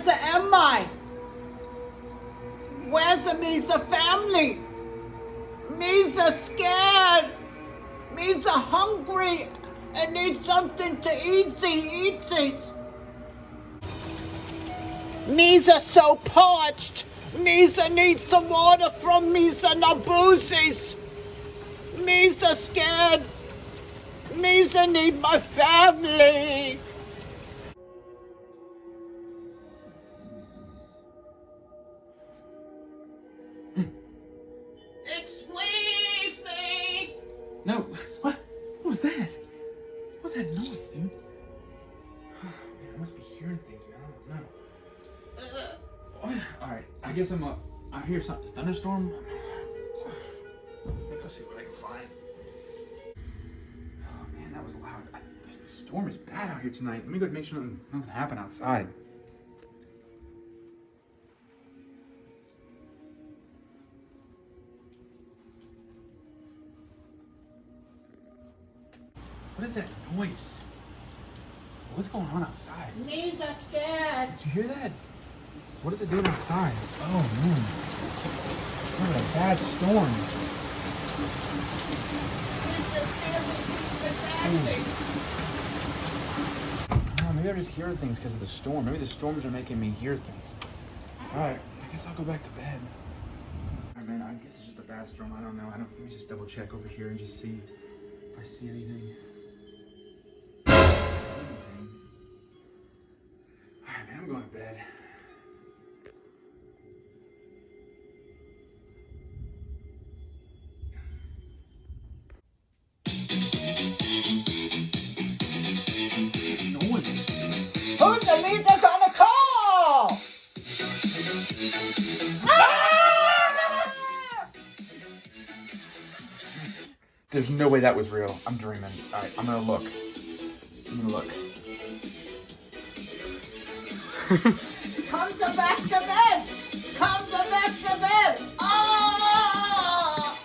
Where's am I? Where's the Misa family? Misa scared. Misa hungry and needs something to eat. Misa so parched. Misa needs some water from Misa Nabuzis. Misa scared. Misa need my family. Excuse me. No, what was that? What was that noise, dude? Oh, man, I must be hearing things, man. I don't know. Alright, I guess I hear something. Thunderstorm? Let me go see what I can find. Oh man, that was loud. The storm is bad out here tonight. Let me go make sure nothing happened outside. What is that noise? What's going on outside? Misa scared. Did you hear that? What is it doing outside? Oh man. What a bad storm. Oh, maybe I'm just hearing things because of the storm. Maybe the storms are making me hear things. Alright, I guess I'll go back to bed. Alright man, I guess it's just a bad storm. I don't know. Let me just double check over here and just see if I see anything. Alright man, I'm going to bed. Who's the Misa's on the call? There's no way that was real. I'm dreaming. Alright, I'm gonna look. Come to back to bed. Come to back to bed. Oh!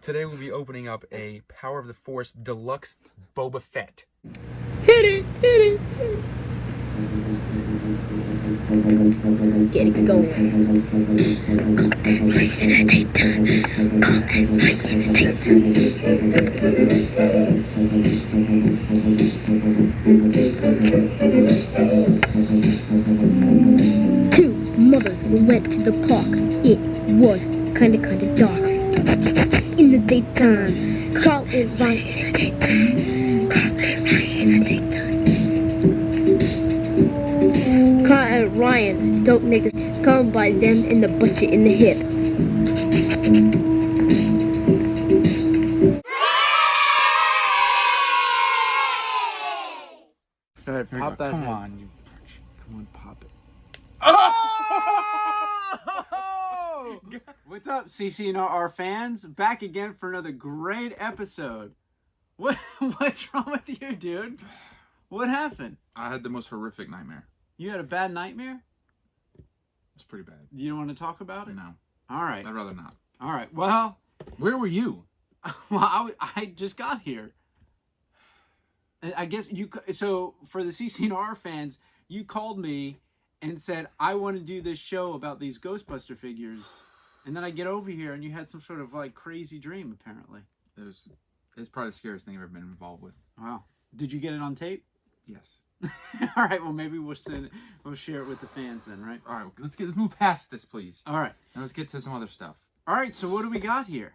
Today we'll be opening up a Power of the Force Deluxe Boba Fett. Hit it. Get it going. Two mothers went to the park. It was kinda dark. In the daytime, Carl and Ryan in the daytime. Carl and Ryan, dope niggas, come by them in the bush in the hip. All right, pop that. Come head. on, you. Come on, pop it. Oh! What's up, CCNR fans? Back again for another great episode. What's wrong with you, dude? What happened? I had the most horrific nightmare. You had a bad nightmare? It's pretty bad. You don't want to talk about it? No, All right. I'd rather not. All right. Well, Where were you? I just got here. I guess so for the CCNR fans, you called me and said, I want to do this show about these Ghostbuster figures. And then I get over here and you had some sort of like crazy dream, apparently. It's probably the scariest thing I've ever been involved with. Wow. Did you get it on tape? Yes. All right. Well, maybe we'll share it with the fans then, right? All right, let's move past this, please. All right. And let's get to some other stuff. All right. So what do we got here?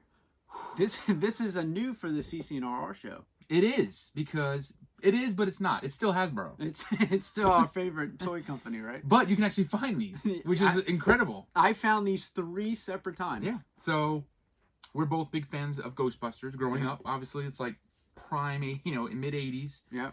This is a new for the CCNR show. It is, because it is, but it's not. It's still Hasbro. It's still our favorite toy company, right? But you can actually find these, which is incredible. I found these 3 separate times. Yeah. So we're both big fans of Ghostbusters. Growing up, obviously, it's like prime, in mid '80s. Yeah.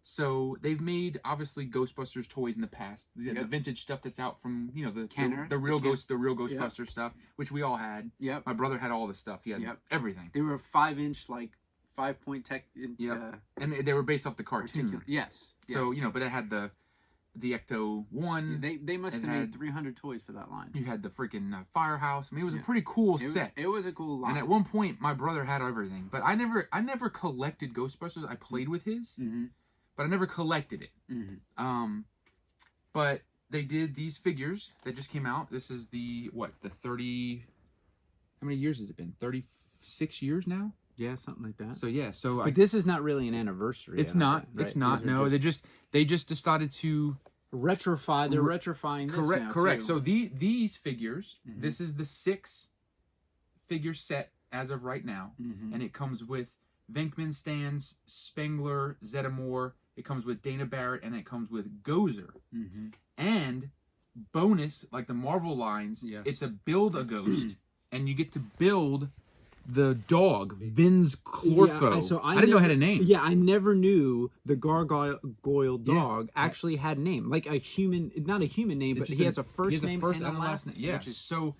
So they've made obviously Ghostbusters toys in the past. The vintage stuff that's out from the real Ghostbuster stuff, which we all had. Yep. My brother had all the stuff. He had everything. They were 5-inch, like 5-point tech. And they were based off the cartoon. Yes. So but it had the the Ecto 1. They must have made 300 toys for that line. You had the freaking firehouse. I mean, it was a pretty cool set. It was a cool line. And at one point, my brother had everything, but I never collected Ghostbusters. I played with his, but I never collected it. But they did these figures that just came out. This is the 30. How many years has it been? 36 years now. Yeah, something like that. So yeah, but this is not really an anniversary. It's not. Right? It's not. No, they just decided to retrofy. They're retrofying this now, correct. too. So these figures, this is the 6 figure set as of right now, and it comes with Venkman, Stantz, Spengler, Zeddemore. It comes with Dana Barrett, and it comes with Gozer. And bonus, like the Marvel lines, it's a build a ghost, and you get to build the dog, Vin's Chlortho. Yeah, so I didn't know it had a name. Yeah, I never knew the gargoyle dog actually had a name. Like a human, not a human name, but he has a first name and a last name. Yeah, so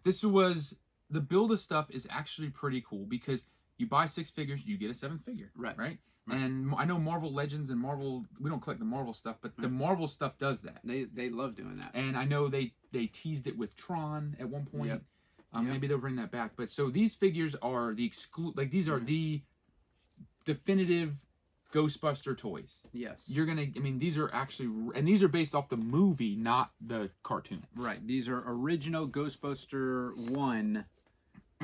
this was, the build-a stuff is actually pretty cool because you buy 6 figures, you get a 7th figure. Right? And I know Marvel Legends and Marvel, we don't collect the Marvel stuff, but the Marvel stuff does that. They love doing that. And I know they teased it with Tron at one point. Maybe they'll bring that back. But so these figures are the these are the definitive Ghostbuster toys. Yes. These are actually, and these are based off the movie, not the cartoon. Right. These are original Ghostbuster 1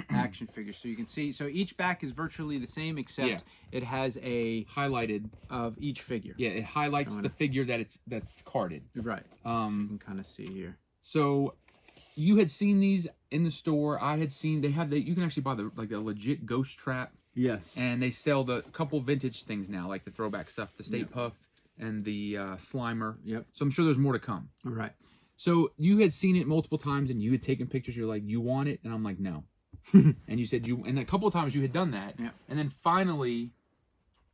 action figures. So you can see, so each back is virtually the same, except it has a highlighted of each figure. Yeah, it highlights the figure that's carded. Right. So you can kind of see here. So you had seen these in the store. I had seen you can actually buy the legit ghost trap. Yes. And they sell the couple vintage things now, like the throwback stuff, the Stay Puff and the Slimer. Yep. So I'm sure there's more to come. Right. So you had seen it multiple times and you had taken pictures. You're like, you want it? And I'm like, no. And you said and a couple of times you had done that. Yeah. And then finally,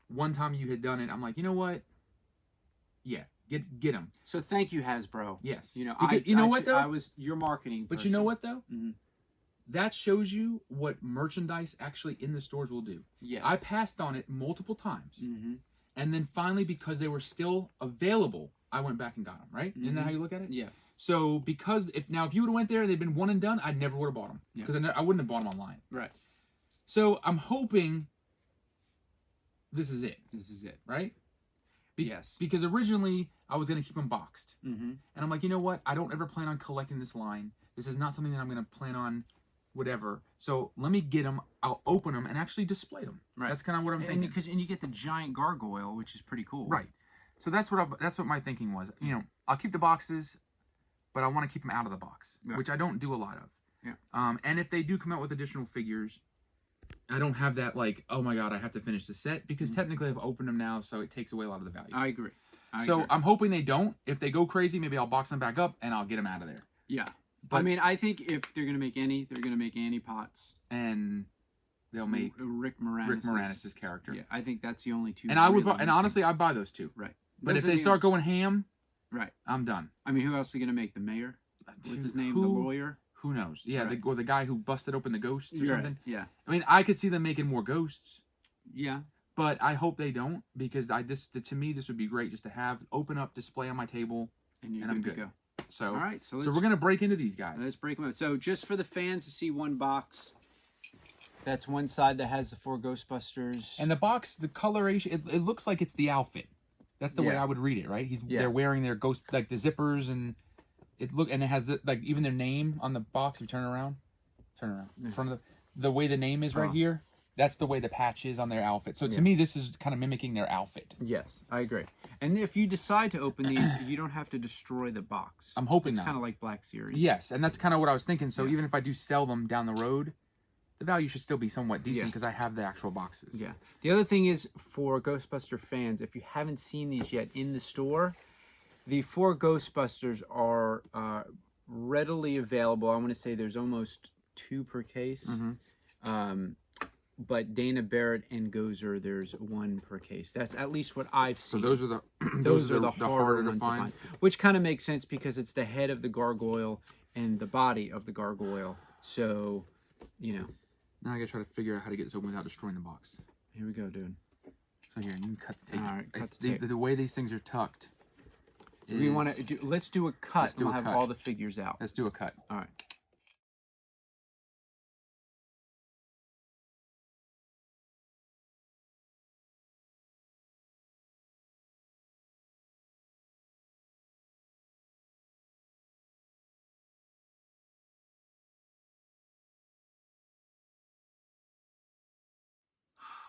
one time you had done it. I'm like, you know what? Yeah. Get them. So thank you, Hasbro. Yes. You know, I was your marketing person. But you know what though? That shows you what merchandise actually in the stores will do. Yes. I passed on it multiple times. And then finally, because they were still available, I went back and got them, right? Isn't that how you look at it? Yeah. So because if you would have went there and they'd been one and done, I never would have bought them. Because I wouldn't have bought them online. Right. So I'm hoping this is it. This is it. Right? Yes. Because originally I was going to keep them boxed. And I'm like, you know what? I don't ever plan on collecting this line. This is not something that I'm going to plan on whatever. So let me get them. I'll open them and actually display them. Right. That's kind of what I'm thinking. And you get the giant gargoyle, which is pretty cool. Right. So that's what my thinking was. You know, I'll keep the boxes, but I want to keep them out of the box, which I don't do a lot of. Yeah. And if they do come out with additional figures, I don't have that like, oh my god, I have to finish the set, because technically I've opened them now, so it takes away a lot of the value. I agree. I'm hoping they don't. If they go crazy, maybe I'll box them back up and I'll get them out of there. Yeah. But, I mean, I think if they're gonna make they're gonna make Annie Potts, and they'll make Rick Moranis' character. Yeah, I think that's the only two. And I would, and honestly, I'd buy those two. Right. But if they start going ham, right, I'm done. I mean, who else are gonna make? The mayor? What's his name? The lawyer? Who knows? Yeah, right. or the guy who busted open the ghosts or something. Yeah. I mean, I could see them making more ghosts. Yeah. But I hope they don't, because to me this would be great just to have open up display on my table, and I'm good to go. So, all right, so we're gonna break into these guys. Let's break them up. So just for the fans to see one box, that's one side that has the 4 Ghostbusters. And the box, the coloration, it looks like it's the outfit. That's the way I would read it, right? They're wearing their ghost, like the zippers, and it has even their name on the box. If you turn around, in front of the way the name is right here. That's the way the patch is on their outfit. So to me, this is kind of mimicking their outfit. Yes, I agree. And if you decide to open these, you don't have to destroy the box. I'm hoping it's kind of like Black Series. Yes, and that's kind of what I was thinking. So even if I do sell them down the road, the value should still be somewhat decent because I have the actual boxes. Yeah. The other thing is, for Ghostbuster fans, if you haven't seen these yet in the store, the 4 Ghostbusters are readily available. I want to say there's almost 2 per case. But Dana Barrett and Gozer, there's 1 per case. That's at least what I've seen. So those are the those are the harder ones to find. Which kind of makes sense because it's the head of the gargoyle and the body of the gargoyle. So, you know. Now I gotta try to figure out how to get this open without destroying the box. Here we go, dude. So here, you can cut the tape. All right, cut the tape. The way these things are tucked, Do we want to do? Let's do a cut. Let's do and we'll a have cut. all the figures out. Let's do a cut. All right.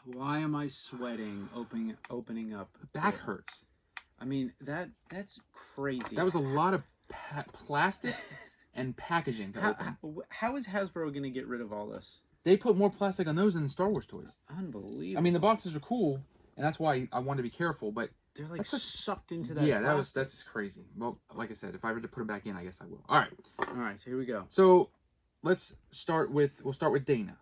Why am I sweating opening up? Back hurts. I mean, that's crazy. That was a lot of plastic and packaging to open. How is Hasbro going to get rid of all this? They put more plastic on those than Star Wars toys. Unbelievable. I mean, the boxes are cool, and that's why I wanted to be careful, but... They're like sucked into that. Yeah, plastic. that's crazy. Well, like I said, if I were to put them back in, I guess I will. All right. All right, so here we go. So, we'll start with Dana.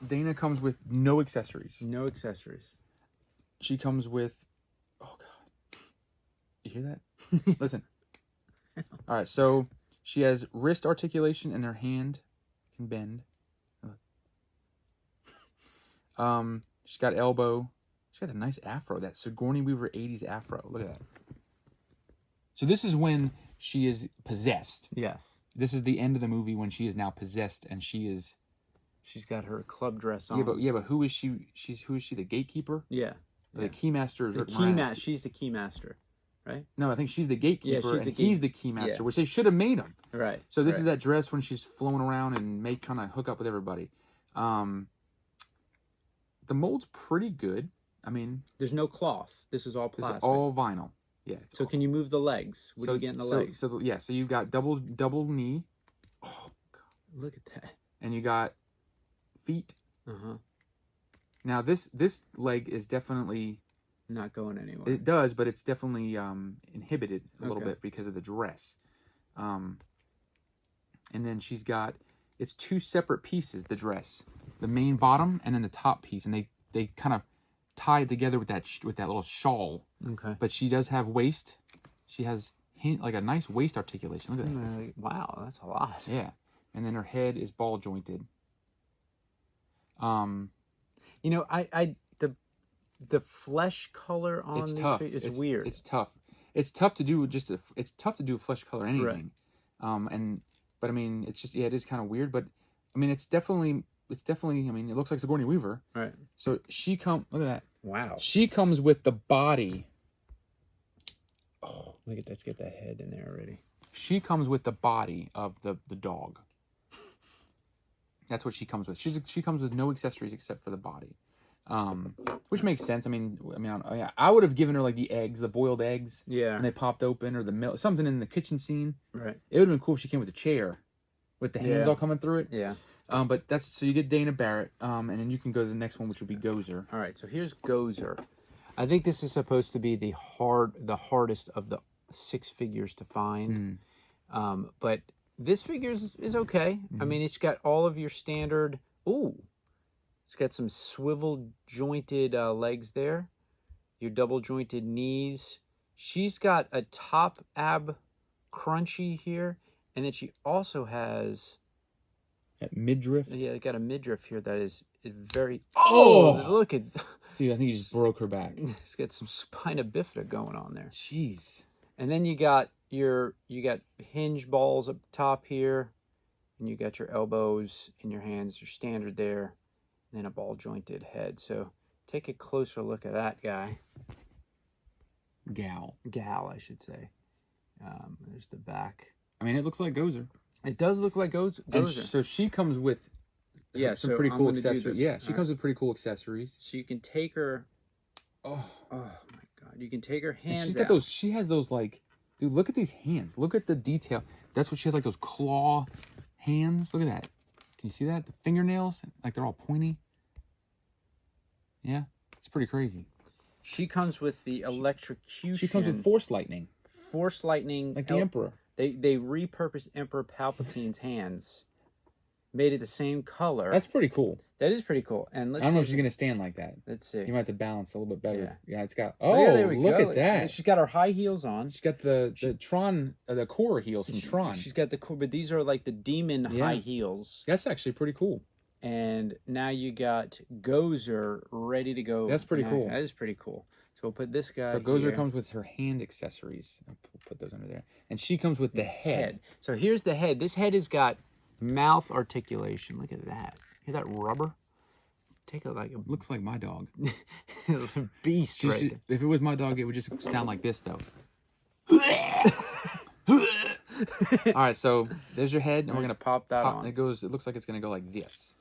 Dana comes with no accessories. No accessories. She comes with... Oh, God. You hear that? Listen. All right, so she has wrist articulation and her hand can bend. She's got elbow. She's got a nice afro, that Sigourney Weaver 80s afro. Look at that. So this is when she is possessed. Yes. This is the end of the movie when she is now possessed and she is... She's got her club dress on. Yeah, but who is she? Who is she? The gatekeeper? Yeah. The keymaster is Rick key Moranis. She's the keymaster, right? No, I think she's the gatekeeper and he's the keymaster, yeah. which they should have made him. Right. So this is that dress when she's flowing around and trying to hook up with everybody. The mold's pretty good. I mean, there's no cloth. This is all plastic. This is all vinyl. Yeah. So can you move the legs? What do you get in the legs? So you've got double knee. Oh God. Look at that. And you got feet. Uh-huh. Now this leg is definitely not going anywhere. It does, but it's definitely inhibited a little bit because of the dress. And then it's two separate pieces, the dress. The main bottom and then the top piece, and they kind of tie it together with that little shawl. Okay. But she does have waist. She has like a nice waist articulation. Look at that. Wow, that's a lot. Yeah. And then her head is ball jointed. You know, the flesh color on it's these tough. It's weird. It's tough. It's tough to do it's tough to do a flesh color anything. Right. But I mean, it's just it is kind of weird, but I mean, it's definitely I mean, it looks like Sigourney Weaver. Right. So look at that. Wow. She comes with the body. Oh, look at that. Let's get that head in there already. She comes with the body of the dog. That's what she comes with. She comes with no accessories except for the body, which makes sense. I mean, I would have given her like the eggs, the boiled eggs, and they popped open, or the milk, something in the kitchen scene. Right. It would have been cool if she came with a chair, with the hands all coming through it. Yeah. But so you get Dana Barrett, and then you can go to the next one, which would be Gozer. All right. So here's Gozer. I think this is supposed to be the hardest of the 6 figures to find, but. This figure is okay. I mean, it's got all of your standard... Ooh. It's got some swivel jointed legs there. Your double jointed knees. She's got a top ab crunchy here. And then she also has... That midriff? Yeah, got a midriff here that is very... Oh! Look at... Dude, I think you just broke her back. It's got some spina bifida going on there. Jeez. And then you got hinge balls up top here, and you got your elbows and your hands, your standard there, and then a ball jointed head. So take a closer look at that guy. Gal, I should say. There's the back. I mean, it looks like Gozer. It does look like Gozer. And so she comes with some pretty cool accessories. Yeah, she comes with pretty cool accessories. So you can take her. Oh my God! You can take her hands. She's got those. She has those like. Dude, look at these hands. Look at the detail. That's what she has, like those claw hands. Look at that. Can you see that? The fingernails, like they're all pointy. Yeah, it's pretty crazy. She comes with the electrocution. She comes with force lightning. Force lightning. Like the Emperor. They repurposed Emperor Palpatine's hands. Made it the same color. That's pretty cool. That is pretty cool. And I don't know if she's going to stand like that. Let's see. You might have to balance a little bit better. Yeah, it's got... Oh, Oh, there we look go. at that. She's got her high heels on. She's got the Tron, the core heels from Tron. She's got the core, but these are like the demon high heels. That's actually pretty cool. And now you got Gozer ready to go. That's pretty cool. That is pretty cool. So we'll put this guy So Gozer here. comes with her hand accessories. I'll put those under there. And she comes with the head. So here's the head. This head has got mouth articulation. Look at that. Hear that rubber? Take it like a Looks like my dog. beast, Just, right? if it was my dog, it would just sound like this, though. All right, so there's your head, and we're gonna pop that on. It goes. It looks like it's gonna go like this.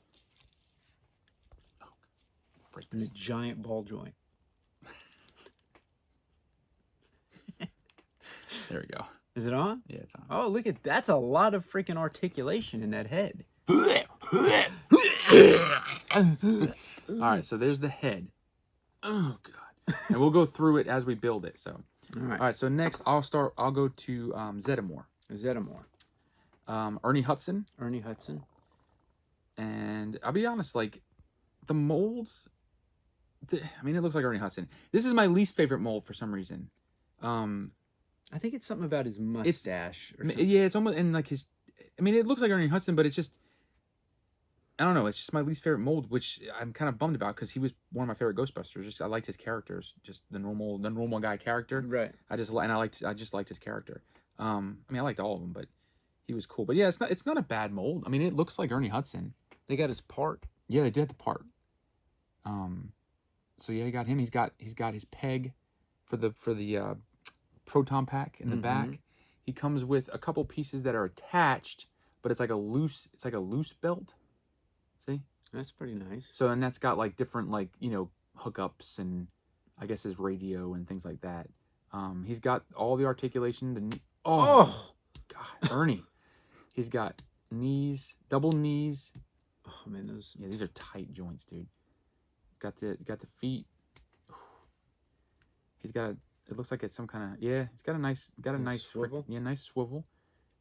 Oh, break And a this. giant ball joint. There we go. Is it on? Yeah, it's on. Oh, look at that's a lot of freaking articulation in that head. All right, so there's the head. Oh god. And we'll go through it as we build it. So, All right. all right. So next, I'll go to Zeddemore. Zeddemore. Ernie Hudson. Ernie Hudson. And I'll be honest, like the molds. I mean, it looks like Ernie Hudson. This is my least favorite mold for some reason. I think it's something about his mustache. Or something. Yeah, it's almost and like his. I mean, it looks like Ernie Hudson, but it's just. I don't know. It's just my least favorite mold, which I'm kind of bummed about because he was one of my favorite Ghostbusters. Just I liked his characters, just the normal guy character. Right. I just liked his character. I mean, I liked all of them, but he was cool. But yeah, it's not a bad mold. I mean, it looks like Ernie Hudson. They got his part. Yeah, they did the part. So yeah, you got him. He's got his peg for the proton pack in the back. He comes with a couple pieces that are attached, but it's like a loose belt. See? That's pretty nice. So and that's got like different like, hookups and I guess his radio and things like that. He's got all the articulation. God, Ernie. He's got knees, double knees. Oh man, those. Yeah, these are tight joints, dude. Got the feet. He's got it looks like it's some kind of he's got a nice swivel. Nice swivel.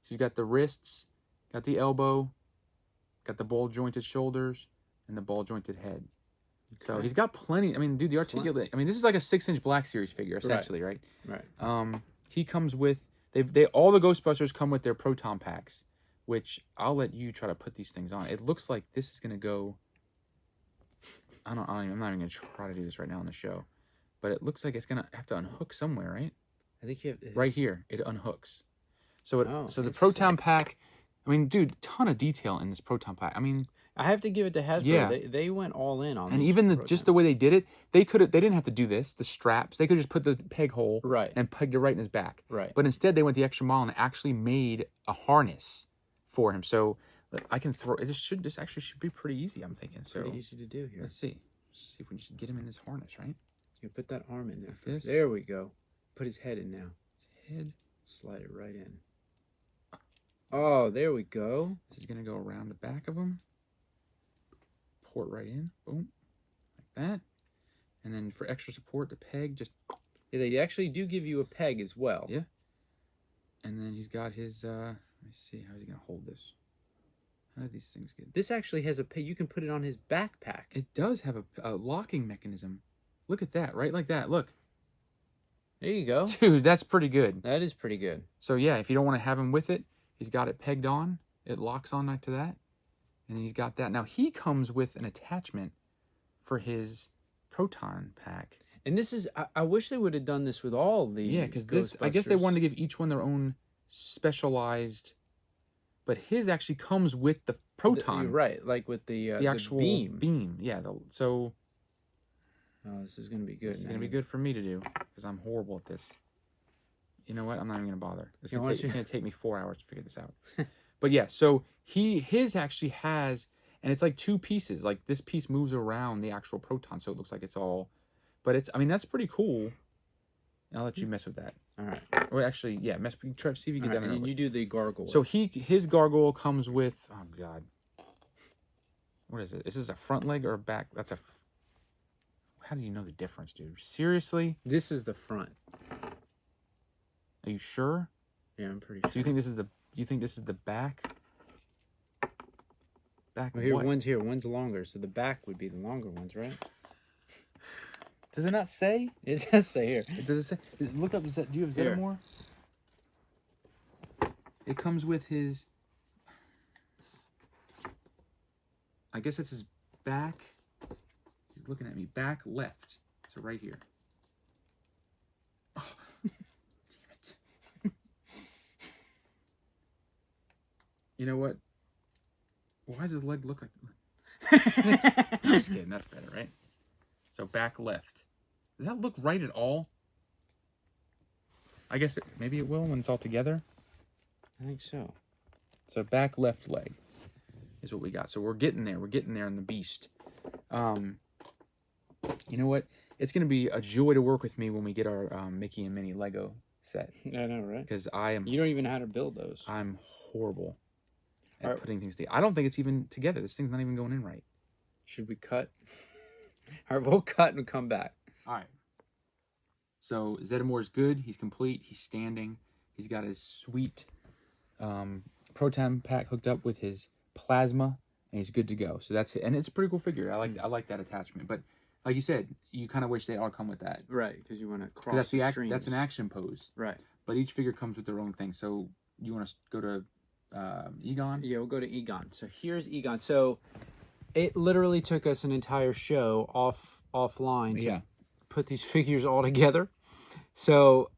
So you got the wrists, got the elbow, got the ball jointed shoulders, and the ball jointed head. Okay. So he's got plenty. I mean, dude, the articulate. I mean, this is like a 6-inch Black Series figure, essentially, right? Right. He comes with they all the Ghostbusters come with their proton packs, which I'll let you try to put these things on. It looks like this is gonna go. I'm not even gonna try to do this right now on the show, but it looks like it's gonna have to unhook somewhere, right? I think you have right here. It unhooks. So the proton pack. I mean, dude, ton of detail in this proton pack. I mean, I have to give it to Hasbro. Yeah. They went all in on. And even just the way they did it, they didn't have to do this. The straps, they could just put the peg hole and pegged it right in his back. Right. But instead, they went the extra mile and actually made a harness for him. So I can throw. This actually should be pretty easy. I'm thinking. So pretty easy to do here. Let's see if we should get him in this harness, right? You put that arm in there. Like this. There we go. Put his head in now. His head. Slide it right in. Oh, there we go. This is gonna go around the back of him. Pour it right in. Boom. Like that. And then for extra support, the peg just. Yeah, they actually do give you a peg as well. Yeah. And then he's got his. Let me see. How's he gonna hold this? How do these things get? This actually has a peg. You can put it on his backpack. It does have a locking mechanism. Look at that, right like that. Look. There you go. Dude, that's pretty good. That is pretty good. So yeah, if you don't want to have him with it, he's got it pegged on. It locks on right to that. And then he's got that. Now he comes with an attachment for his proton pack. And this is, I wish they would have done this with all the. Yeah, because this, I guess they wanted to give each one their own specialized. But his actually comes with the proton. Right, like with the actual beam. Yeah, so. Oh, this is going to be good. This is going to be good for me to do because I'm horrible at this. You know what? I'm not even going to bother. It's going to take me 4 hours to figure this out. But yeah, so his actually has, and it's like two pieces. Like this piece moves around the actual proton, so it looks like it's all. But I mean, that's pretty cool. I'll let you mess with that. All right. Or actually, yeah, try to see if you can get that. And you do the gargoyle. So his gargoyle comes with. Oh God. What is it? Is this a front leg or a back? That's a. How do you know the difference, dude? Seriously? This is the front. Are you sure? Yeah, I'm pretty sure. So you think this is the back? Back. Well, one's longer, so the back would be the longer ones, right? Does it not say? It does say here. Does it say? Look up. Do you have Zeddemore? It comes with his. I guess it's his back. He's looking at me. Back left. So right here. You know what? Why does his leg look like that? I'm just kidding. That's better, right? So back left. Does that look right at all? I guess maybe it will when it's all together. I think so. So back left leg is what we got. So we're getting there. We're getting there in the beast. You know what? It's going to be a joy to work with me when we get our Mickey and Minnie Lego set. I know, right? Because You don't even know how to build those. I'm horrible at Alright. putting things together. I don't think it's even together. This thing's not even going in right. Should we cut? All right, we'll cut and come back. All right. So Zeddemore's good. He's complete. He's standing. He's got his sweet proton pack hooked up with his plasma, and he's good to go. So that's it. And it's a pretty cool figure. I like that attachment. But like you said, you kind of wish they all come with that. Right, because you want to cross That's the streams. that's an action pose. Right. But each figure comes with their own thing. So you want to go to Egon? Yeah, we'll go to Egon. So here's Egon. So it literally took us an entire show offline to put these figures all together. So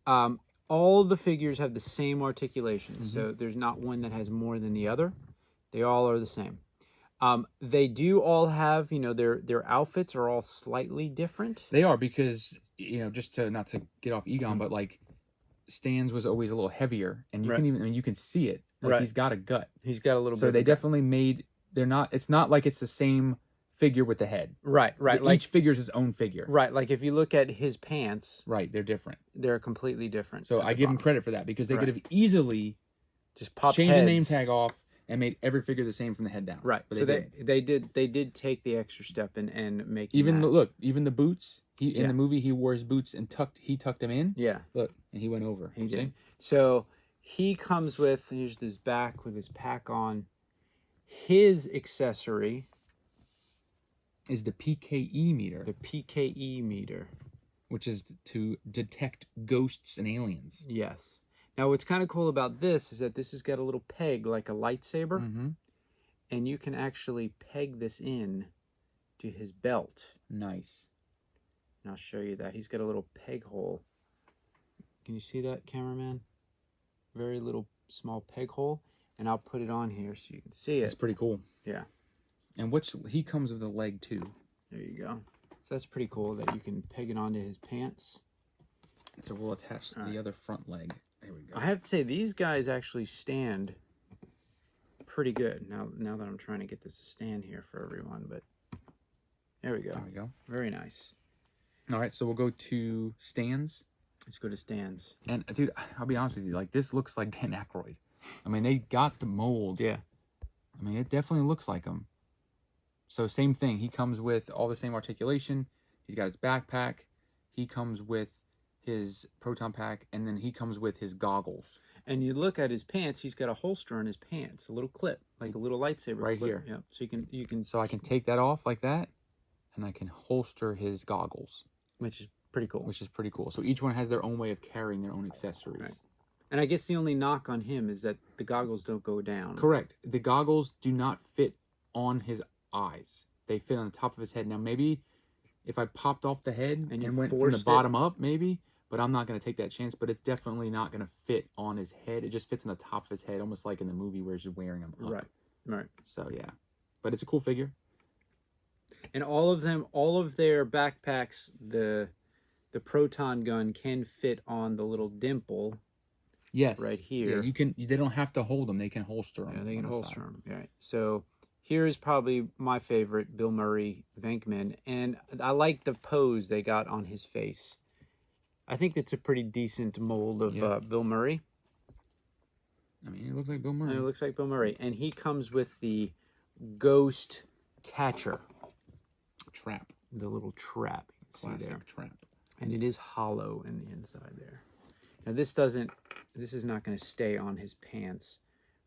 all the figures have the same articulation. So there's not one that has more than the other. They all are the same. They do all have, their outfits are all slightly different. They are because, just to not to get off Egon, but like Stantz was always a little heavier, and you can even you can see it. Like he's got a gut. He's got a little bit. So they definitely made. They're not. It's not like it's the same figure with the head. Right. Like each figure's its own figure. Right. Like if you look at his pants. Right. They're different. They're completely different. So I give him credit for that because they could have easily just changed the name tag off and made every figure the same from the head down. Right. But so they did take the extra step and make even even the boots. In the movie he wore his boots and tucked them in. Yeah. Look, and he went over. He did. So he comes with, here's this back with his pack on. His accessory is the PKE meter. The PKE meter, which is to detect ghosts and aliens. Yes. Now, what's kind of cool about this is that this has got a little peg like a lightsaber, and you can actually peg this in to his belt. Nice. And I'll show you that. He's got a little peg hole. Can you see that, cameraman? Very little small peg hole. And I'll put it on here so you can see it. It's pretty cool. Yeah. And he comes with a leg too. There you go. So that's pretty cool that you can peg it onto his pants. So we'll attach the other front leg. There we go. I have to say, these guys actually stand pretty good. Now that I'm trying to get this to stand here for everyone, but there we go. There we go. Very nice. All right, so we'll go to Stantz. Let's go to Stantz. And dude, I'll be honest with you, like this looks like Dan Aykroyd. I mean, they got the mold. Yeah. I mean, it definitely looks like him. So same thing. He comes with all the same articulation. He's got his backpack. He comes with his proton pack, and then he comes with his goggles. And you look at his pants. He's got a holster on his pants, a little clip, like a little lightsaber right clip. here. Yeah. So you can. So I can take that off like that, and I can holster his goggles, which is pretty cool. So each one has their own way of carrying their own accessories. Right. And I guess the only knock on him is that the goggles don't go down. Correct. The goggles do not fit on his eyes. They fit on the top of his head. Now, maybe if I popped off the head and went from the bottom up, maybe, but I'm not going to take that chance. But it's definitely not going to fit on his head. It just fits on the top of his head, almost like in the movie where he's wearing them up. Right. So, yeah. But it's a cool figure. And all of their backpacks, the proton gun can fit on the little dimple. Yes. Right here. Yeah, they don't have to hold them. They can holster them. Yeah, they can holster them. Right. So here's probably my favorite, Bill Murray Venkman. And I like the pose they got on his face. I think that's a pretty decent mold of Bill Murray. I mean, it looks like Bill Murray. It looks like Bill Murray. And he comes with the ghost catcher. Trap. The little trap. You can Classic see there. Trap. And it is hollow in the inside there. Now this is not going to stay on his pants.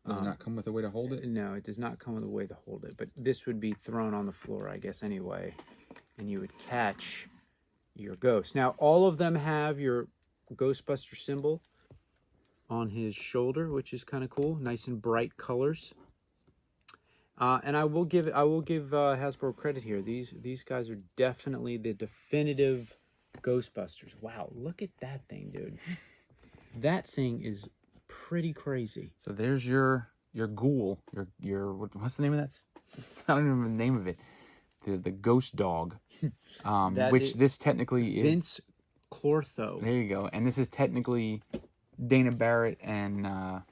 Does it not come with a way to hold it? No, it does not come with a way to hold it. But this would be thrown on the floor, I guess, anyway. And you would catch your ghost. Now, all of them have your Ghostbuster symbol on his shoulder, which is kind of cool. Nice and bright colors. And I will give Hasbro credit here. These guys are definitely the definitive Ghostbusters. Wow, look at that thing, dude. That thing is pretty crazy. So there's your your ghoul, what's the name of that? I don't even know the name of it. The ghost dog, this technically is Vince Clortho. There you go. And this is technically Dana Barrett and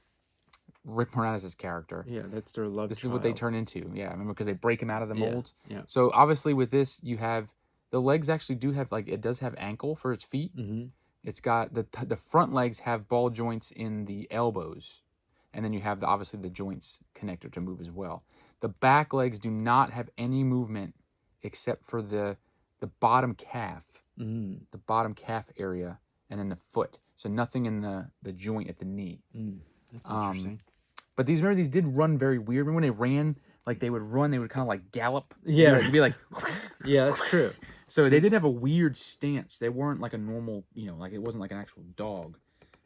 Rick Moranis' character. Yeah, that's their love. This is what they turn into. Yeah, remember, because they break him out of the molds. Yeah. So obviously with this, you have the legs actually do have it does have ankle for its feet. Mm-hmm. It's got the front legs have ball joints in the elbows, and then you have obviously the joints connector to move as well. The back legs do not have any movement except for the bottom calf, the bottom calf area, and then the foot. So nothing in the joint at the knee. That's interesting. But these did run very weird. Remember when they ran, like they would run, they would kind of like gallop. Yeah. It'd be like, yeah, that's true. So they did have a weird stance. They weren't like a normal, like it wasn't like an actual dog.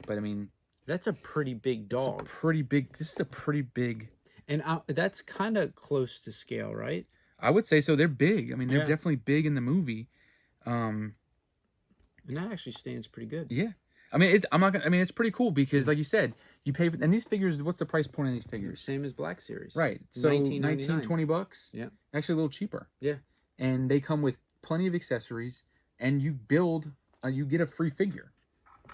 But I mean, that's a pretty big dog. This is a pretty big. And that's kind of close to scale, right? I would say so. They're big. I mean, they're definitely big in the movie. And that actually stands pretty good. Yeah. I mean, it's pretty cool because, like you said, you pay for, and these figures. What's the price point on these figures? Same as Black Series, right? So $19-$20. Yeah, actually a little cheaper. Yeah, and they come with plenty of accessories, and you get a free figure.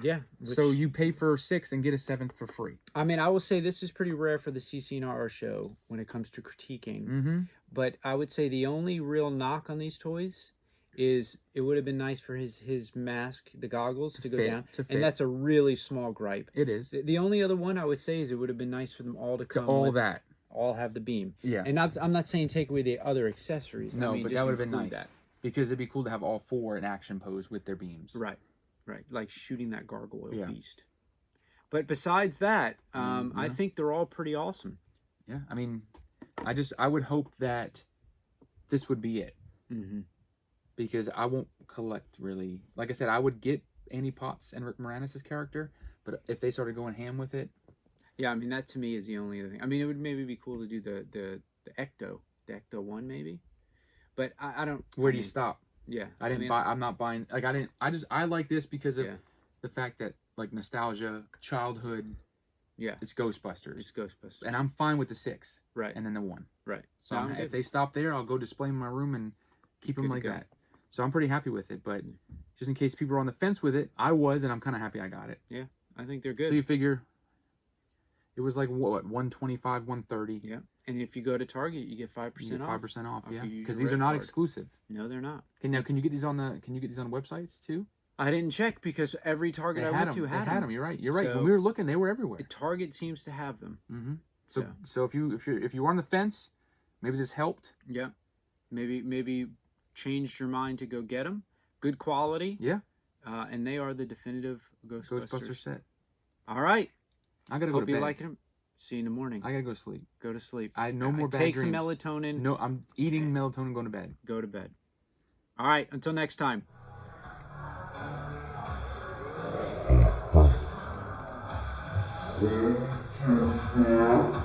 Yeah. So you pay for 6 and get a 7th for free. I mean, I will say this is pretty rare for the CCNR show when it comes to critiquing. Mm-hmm. But I would say the only real knock on these toys is it would have been nice for his mask, the goggles, to go down. And that's a really small gripe. It is. The only other one I would say is it would have been nice for them all to come all have the beam. Yeah. And I'm not saying take away the other accessories. No, I mean, but that would have been nice. Because it'd be cool to have all 4 in action pose with their beams. Right. Like shooting that gargoyle beast. But besides that, I think they're all pretty awesome. Yeah. I mean, I would hope that this would be it. Mm-hmm. Because I won't collect really. Like I said, I would get Annie Potts and Rick Moranis' character, but if they started going ham with it. Yeah, I mean, that to me is the only other thing. I mean, it would maybe be cool to do the Ecto 1 maybe. But I don't. Where do you stop? Yeah. I'm not buying. Like, I like this because of the fact that, like, nostalgia, childhood. Yeah. It's Ghostbusters. It's Ghostbusters. And I'm fine with the 6. Right. And then the 1. Right. So if they stop there, I'll go display them in my room and keep them like that. So I'm pretty happy with it. But just in case people are on the fence with it, I was, and I'm kind of happy I got it. Yeah. I think they're good. So you figure it was like, what, 125, 130. Yeah. And if you go to Target, you get 5% off. You get 5% off, yeah. Because these are not exclusive. No, they're not. Can you get these on websites too? I didn't check because every Target I went to had them. You're right. So, when we were looking, they were everywhere. Target seems to have them. Mm-hmm. So if you were on the fence, maybe this helped. Yeah. Maybe changed your mind to go get them. Good quality. Yeah. And they are the definitive Ghostbuster set. All right. I gotta go to bed. Hope you liking them. See you in the morning. I gotta go to sleep. Go to sleep. No more bad dreams. Take some melatonin. No, I'm eating melatonin, going to bed. Go to bed. All right. Until next time. One, two, three.